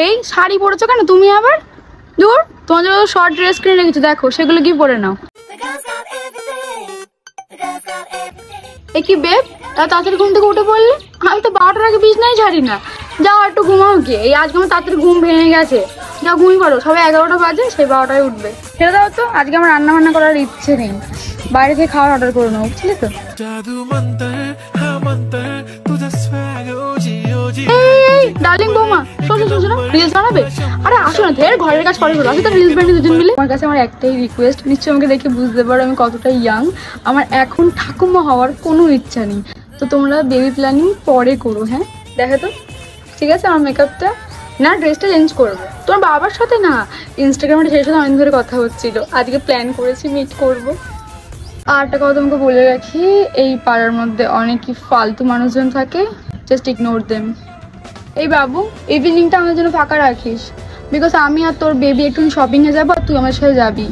এই শাড়ি পরেছো কেন তুমি আবার? দূর, তোমার জন্য শর্ট ড্রেস কিনে রেখেছো, দেখো সেগুলো কি পরে নাও। এ কি বেব, তাড়াতাড়ি ঘুম থেকে উঠে পড়লে? আমি তো 12টার আগে বিছনায় ছাড়ি না। যাও একটু ঘুমাও গিয়ে, এই আজকে আমার তাড়াতাড়ি ঘুম ভেঙে গেছে। যাও ঘুমিয়ে পড়ো, সবাই 11টা বাজে, সেই 12টায় উঠবে। ছেড়ে দাও তো, আজকে আমার রান্না বান্না করার ইচ্ছে নেই, বাইরে থেকে খাওয়ার অর্ডার করে নেবো, বুঝলি তো? ডার্লিং বৌমা, শোনো রিলস বানাবে? আরে আসো না, ধের ঘরের কাজ করে আসো তো রিলস বানিয়ে দুজন মিলে। আমার কাছে আমার একটাই রিকোয়েস্ট, নিশ্চয়ই আমাকে দেখে বুঝতে পারো আমি কতটা ইয়াং। আমার এখন ঠাকুমা হওয়ার কোনো ইচ্ছা নেই, তো তোমরা বেবি প্ল্যানিং পরে করো। হ্যাঁ দেখো তো, ঠিক আছে? আমার মেকআপটা না, ড্রেসটা চেঞ্জ করবো তোমার বাবার সাথে না, ইনস্টাগ্রামে সেই সাথে অনেক ধরে কথা হচ্ছিল, আজকে প্ল্যান করেছি মিট করবো। আর একটা কথা তোমাকে বলে রাখি, এই পাড়ার মধ্যে অনেকই ফালতু মানুষজন থাকে, জাস্ট ইগনোর দেম। এই বাবু, ইভিনিংটা আমাদের জন্য ফাঁকা রাখিস, বিকজ আমি আর তোর বেবি একটু শপিংয়ে যাবো আর তুই আমার সাথে যাবি।